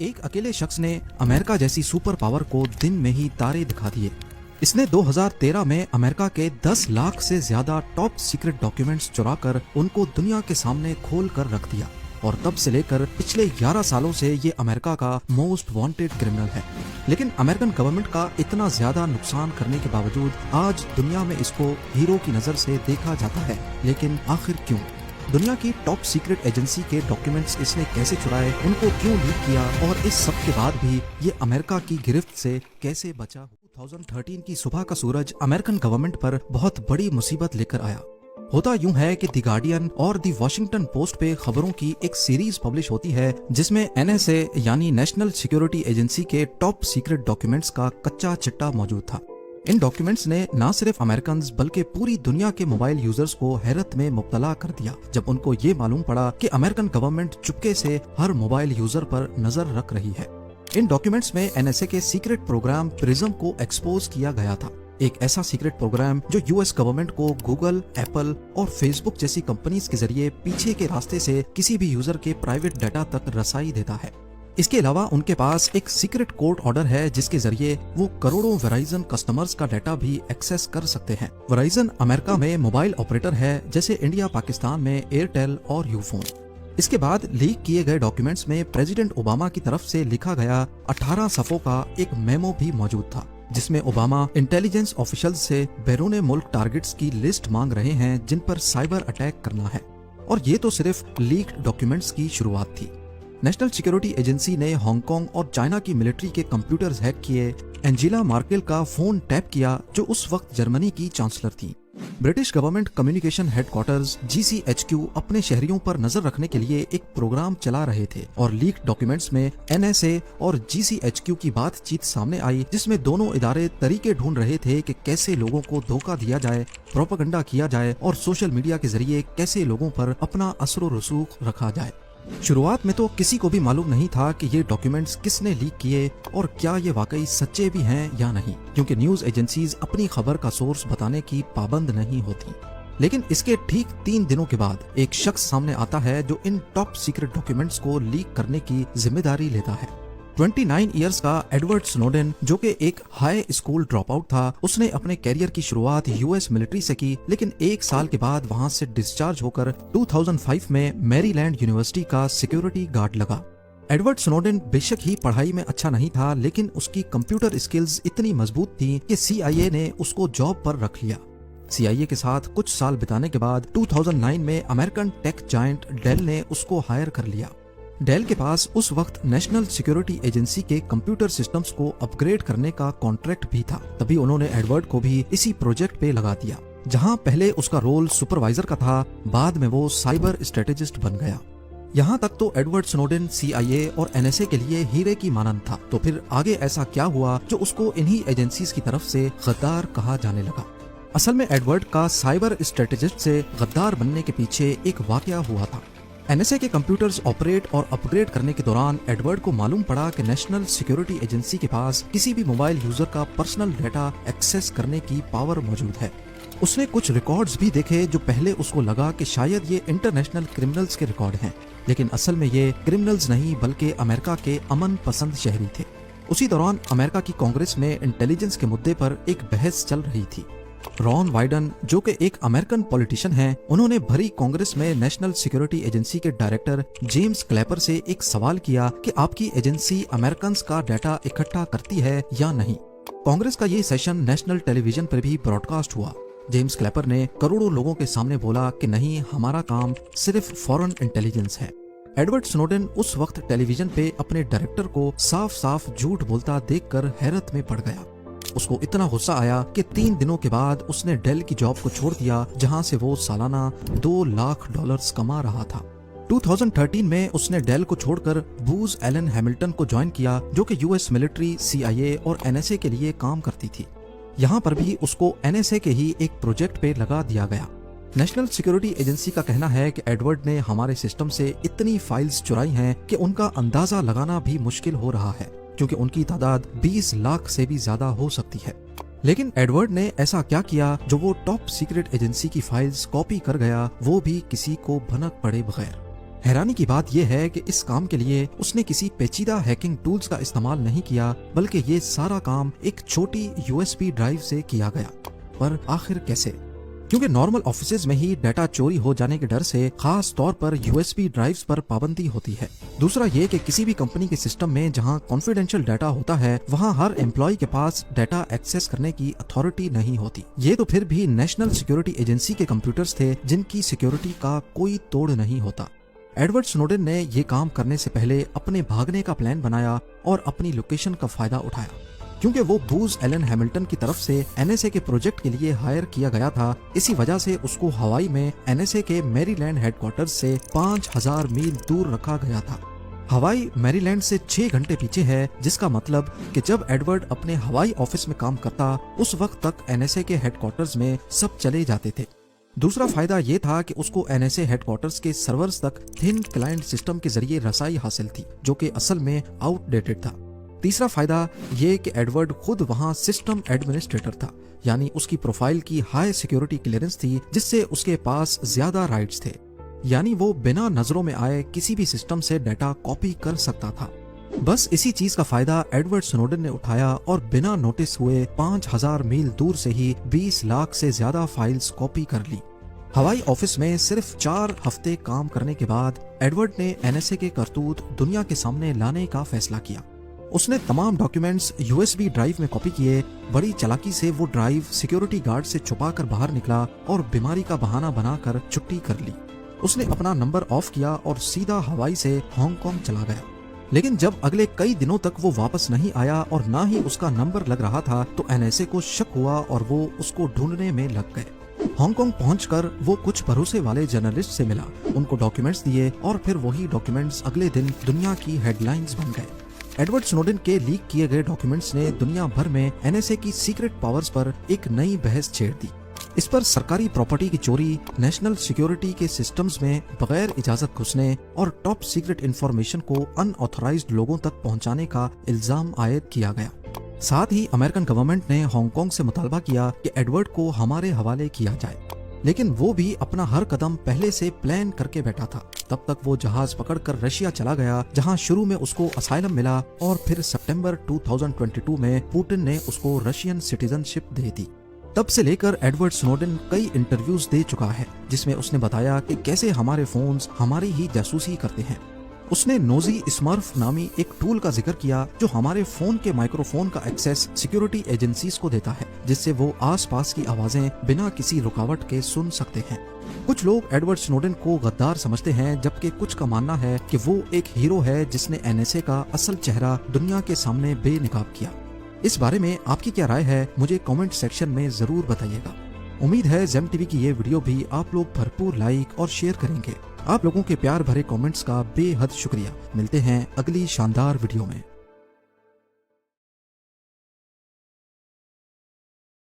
एक अकेले शख्स ने अमेरिका जैसी सुपर पावर को दिन में ही तारे दिखा दिए। इसने 2013 में अमेरिका के 10 लाख से ज्यादा टॉप सीक्रेट डॉक्यूमेंट्स चुराकर उनको दुनिया के सामने खोल कर रख दिया और तब से लेकर पिछले 11 सालों से ये अमेरिका का मोस्ट वांटेड क्रिमिनल है। लेकिन अमेरिकन गवर्नमेंट का इतना ज्यादा नुकसान करने के बावजूद आज दुनिया में इसको हीरो की नजर से देखा जाता है। लेकिन आखिर क्यों? दुनिया की टॉप सीक्रेट एजेंसी के डॉक्यूमेंट्स इसने कैसे चुराए, उनको क्यों लीक किया और इस सब के बाद भी ये अमेरिका की गिरफ्त से कैसे बचा? 2013 की सुबह का सूरज अमेरिकन गवर्नमेंट पर बहुत बड़ी मुसीबत लेकर आया। होता यूं है कि द गार्डियन और द वॉशिंगटन पोस्ट पे खबरों की एक सीरीज पब्लिश होती है जिसमें NSA यानी नेशनल सिक्योरिटी एजेंसी के टॉप सीक्रेट डॉक्यूमेंट्स का कच्चा चिट्टा मौजूद था। इन डॉक्यूमेंट्स ने न सिर्फ अमेरिकन बल्कि पूरी दुनिया के मोबाइल यूजर्स को हैरत में मुब्तला कर दिया जब उनको ये मालूम पड़ा कि अमेरिकन गवर्नमेंट चुपके से हर मोबाइल यूजर पर नजर रख रही है। इन डॉक्यूमेंट्स में NSA के सीक्रेट प्रोग्राम प्रिज्म को एक्सपोज किया गया था, एक ऐसा सीक्रेट प्रोग्राम जो US गवर्नमेंट को गूगल, एप्पल और फेसबुक जैसी कंपनीज के जरिए पीछे के रास्ते से किसी भी यूजर के प्राइवेट डाटा तक रसाई देता है। इसके अलावा उनके पास एक सीक्रेट कोर्ट ऑर्डर है जिसके जरिए वो करोड़ों वेराइजन कस्टमर्स का डाटा भी एक्सेस कर सकते हैं। वेराइजन अमेरिका में मोबाइल ऑपरेटर है जैसे इंडिया पाकिस्तान में एयरटेल और यूफोन। इसके बाद लीक किए गए डॉक्यूमेंट्स में प्रेसिडेंट ओबामा की तरफ से लिखा गया 18 सफ़ों का एक मेमो भी मौजूद था जिसमें ओबामा इंटेलिजेंस ऑफिशियल्स से बैरून मुल्क टारगेट्स की लिस्ट मांग रहे हैं जिन पर साइबर अटैक करना है। और ये तो सिर्फ लीक्ड डॉक्यूमेंट्स की शुरुआत थी। नेशनल सिक्योरिटी एजेंसी ने हांगकांग और चाइना की मिलिट्री के कंप्यूटर्स हैक किए, एंजेला मार्केल का फोन टैप किया जो उस वक्त जर्मनी की चांसलर थी। British government communication headquarters GCHQ अपने शहरियों पर नजर रखने के लिए एक प्रोग्राम चला रहे थे और लीक डॉक्यूमेंट्स में NSA और GCHQ की बातचीत सामने आई जिसमें दोनों इदारे तरीके ढूंढ रहे थे कि कैसे लोगों को धोखा दिया जाए, प्रोपेगेंडा किया जाए और सोशल मीडिया के जरिए कैसे लोगों पर अपना असर रसूख रखा जाए। शुरुआत में तो किसी को भी मालूम नहीं था कि ये डॉक्यूमेंट्स किसने लीक किए और क्या ये वाकई सच्चे भी हैं या नहीं, क्योंकि न्यूज एजेंसीज अपनी खबर का सोर्स बताने की पाबंद नहीं होती। लेकिन इसके ठीक 3 दिनों के बाद एक शख्स सामने आता है जो इन टॉप सीक्रेट डॉक्यूमेंट्स को लीक करने की जिम्मेदारी लेता है। 29 इयर्स का एडवर्ड स्नोडेन जो कि एक हाई स्कूल ड्रॉप आउट था, उसने अपने कैरियर की शुरुआत US मिलिट्री से की, लेकिन 1 साल के बाद वहां से डिस्चार्ज होकर 2005 में मैरीलैंड यूनिवर्सिटी का सिक्योरिटी गार्ड लगा। एडवर्ड स्नोडेन बेशक ही पढ़ाई में अच्छा नहीं था, लेकिन उसकी कंप्यूटर स्किल्स इतनी मजबूत थी कि CIA ने उसको जॉब पर रख लिया। CIA के साथ कुछ साल बिताने के बाद 2009 में अमेरिकन टेक जायंट डेल ने उसको हायर कर लिया। डेल के पास उस वक्त नेशनल सिक्योरिटी एजेंसी के कंप्यूटर सिस्टम्स को अपग्रेड करने का कॉन्ट्रैक्ट भी था। तभी उन्होंने एडवर्ड को भी इसी प्रोजेक्ट पे लगा दिया। जहां पहले उसका रोल सुपरवाइजर का था, बाद में वो साइबर स्ट्रेटेजिस्ट बन गया। यहाँ तक तो एडवर्ड स्नोडेन CIA और NSA के लिए हीरे की मानंद था। तो फिर आगे ऐसा क्या हुआ जो उसको इन्हीं एजेंसीज की तरफ से गद्दार कहा जाने लगा? असल में एडवर्ड का साइबर स्ट्रेटेजिस्ट से गद्दार बनने के पीछे एक वाकया हुआ था। NSA के कंप्यूटर्स ऑपरेट और अपग्रेड करने के दौरान एडवर्ड को मालूम पड़ा कि नेशनल सिक्योरिटी एजेंसी के पास किसी भी मोबाइल यूजर का पर्सनल डाटा एक्सेस करने की पावर मौजूद है। उसने कुछ रिकॉर्ड्स भी देखे जो पहले उसको लगा कि शायद ये इंटरनेशनल क्रिमिनल्स के रिकॉर्ड हैं, लेकिन असल में ये क्रिमिनल्स नहीं बल्कि अमेरिका के अमन पसंद शहरी थे। उसी दौरान अमेरिका की कांग्रेस में इंटेलिजेंस के मुद्दे पर एक बहस चल रही थी। रॉन वाइडन जो कि एक अमेरिकन पॉलिटिशियन हैं, उन्होंने भरी कांग्रेस में नेशनल सिक्योरिटी एजेंसी के डायरेक्टर जेम्स क्लैपर से एक सवाल किया कि आपकी एजेंसी अमेरिकन्स का डाटा इकट्ठा करती है या नहीं। कांग्रेस का ये सेशन नेशनल टेलीविजन पर भी ब्रॉडकास्ट हुआ। जेम्स क्लैपर ने करोड़ों लोगों के सामने बोला कि नहीं, हमारा काम सिर्फ फॉरेन इंटेलिजेंस है। एडवर्ड स्नोडेन उस वक्त टेलीविजन पे अपने डायरेक्टर को साफ साफ झूठ बोलता देखकर हैरत में पड़ गया। उसको इतना गुस्सा आया कि 3 दिनों के बाद उसने डेल की जॉब को छोड़ दिया जहां से वो सालाना $2 लाख कमा रहा था। 2013 में उसने डेल को छोड़कर बूज एलन हैमिल्टन को ज्वाइन किया जो कि US मिलिट्री, CIA और NSA के लिए काम करती थी। यहाँ पर भी उसको NSA के ही एक प्रोजेक्ट पे लगा दिया गया। नेशनल सिक्योरिटी एजेंसी का कहना है कि एडवर्ड ने हमारे सिस्टम से इतनी फाइल्स चुराई हैं कि उनका अंदाजा लगाना भी मुश्किल हो रहा है, क्योंकि उनकी तादाद 20 लाख से भी ज्यादा हो सकती है। लेकिन एडवर्ड ने ऐसा क्या किया जो वो टॉप सीक्रेट एजेंसी की फाइल्स कॉपी कर गया, वो भी किसी को भनक पड़े बगैर। हैरानी की बात यह है कि इस काम के लिए उसने किसी पेचीदा हैकिंग टूल्स का इस्तेमाल नहीं किया, बल्कि ये सारा काम एक छोटी USB ड्राइव से किया गया। पर आखिर कैसे? क्योंकि नॉर्मल ऑफिसेज में ही डाटा चोरी हो जाने के डर से खास तौर पर USB ड्राइव्स पर पाबंदी होती है। दूसरा ये कि किसी भी कंपनी के सिस्टम में जहां कॉन्फिडेंशियल डाटा होता है, वहां हर एम्प्लॉय के पास डाटा एक्सेस करने की अथॉरिटी नहीं होती। ये तो फिर भी नेशनल सिक्योरिटी एजेंसी के कंप्यूटर्स थे, जिनकी सिक्योरिटी का कोई तोड़ नहीं होता। एडवर्ड स्नोडेन ने ये काम करने से पहले अपने भागने का प्लान बनाया और अपनी लोकेशन का फायदा उठाया। क्योंकि वो बूज एलन हैमिल्टन की तरफ से NSA के प्रोजेक्ट के लिए हायर किया गया था, इसी वजह से उसको हवाई में NSA के मैरीलैंड हेडक्वार्टर्स से 5000 मील दूर रखा गया था। हवाई मैरीलैंड से 6 घंटे पीछे है, जिसका मतलब कि जब एडवर्ड अपने हवाई ऑफिस में काम करता, उस वक्त तक NSA के हेडक्वार्टर्स में सब चले जाते थे। दूसरा फायदा ये था कि उसको NSA हेडक्वार्टर्स के सर्वर्स तक थिन क्लाइंट सिस्टम के जरिए रसाई हासिल थी, जो कि असल में आउटडेटेड था। तीसरा फायदा ये कि एडवर्ड खुद वहां सिस्टम एडमिनिस्ट्रेटर था, यानी उसकी प्रोफाइल की हाई सिक्योरिटी क्लियरेंस थी, जिससे उसके पास ज्यादा राइट्स थे। यानी वो बिना नजरों में आए किसी भी सिस्टम से डाटा कॉपी कर सकता था। बस इसी चीज का फायदा एडवर्ड स्नोडेन ने उठाया और बिना नोटिस हुए 5000 मील दूर से ही 20 लाख से ज्यादा फाइल्स कॉपी कर ली। हवाई ऑफिस में सिर्फ 4 हफ्ते काम करने के बाद एडवर्ड ने NSA के करतूत दुनिया के सामने लाने का फैसला किया। उसने तमाम डॉक्यूमेंट्स USB ड्राइव में कॉपी किए। बड़ी चालाकी से वो ड्राइव सिक्योरिटी गार्ड से छुपाकर बाहर निकला और बीमारी का बहाना बनाकर छुट्टी कर ली। उसने अपना नंबर ऑफ किया और सीधा हवाई से हांगकांग चला गया। लेकिन जब अगले कई दिनों तक वो वापस नहीं आया और ना ही उसका नंबर लग रहा था, तो NSA को शक हुआ और वो उसको ढूंढने में लग गए। हांगकांग पहुंचकर वो कुछ भरोसे वाले जर्नलिस्ट से मिला, उनको डॉक्यूमेंट्स दिए और फिर वही डॉक्यूमेंट्स अगले दिन दुनिया की हेडलाइंस बन गए। एडवर्ड स्नोडेन के लीक किए गए डॉक्यूमेंट्स ने दुनिया भर में NSA की सीक्रेट पावर्स पर एक नई बहस छेड़ दी। इस पर सरकारी प्रॉपर्टी की चोरी, नेशनल सिक्योरिटी के सिस्टम्स में बगैर इजाजत घुसने और टॉप सीक्रेट इंफॉर्मेशन को अनऑथराइज्ड लोगों तक पहुंचाने का इल्जाम आयद किया गया। साथ ही अमेरिकन गवर्नमेंट ने हांगकांग से मुतालबा किया कि एडवर्ड को हमारे हवाले किया जाए, लेकिन वो भी अपना हर कदम पहले से प्लान करके बैठा था। तब तक वो जहाज पकड़कर रशिया चला गया, जहां शुरू में उसको असाइलम मिला और फिर सितंबर 2022 में पुतिन ने उसको रशियन सिटीजनशिप दे दी। तब से लेकर एडवर्ड स्नोडेन कई इंटरव्यूज दे चुका है, जिसमें उसने बताया कि कैसे हमारे फोन्स हमारी ही जासूसी करते हैं। उसने नोजी स्मर्फ नामी एक टूल का जिक्र किया, जो हमारे फोन के माइक्रोफोन का एक्सेस सिक्योरिटी एजेंसीज को देता है, जिससे वो आसपास की आवाजें बिना किसी रुकावट के सुन सकते हैं। कुछ लोग एडवर्ड स्नोडेन को गद्दार समझते हैं, जबकि कुछ का मानना है कि वो एक हीरो है जिसने NSA का असल चेहरा दुनिया के सामने बेनकाब किया। इस बारे में आपकी क्या राय है, मुझे कमेंट सेक्शन में जरूर बताइएगा। उम्मीद है जेम टीवी की ये वीडियो भी आप लोग भरपूर लाइक और शेयर करेंगे। आप लोगों के प्यार भरे कमेंट्स का बेहद शुक्रिया। मिलते हैं अगली शानदार वीडियो में।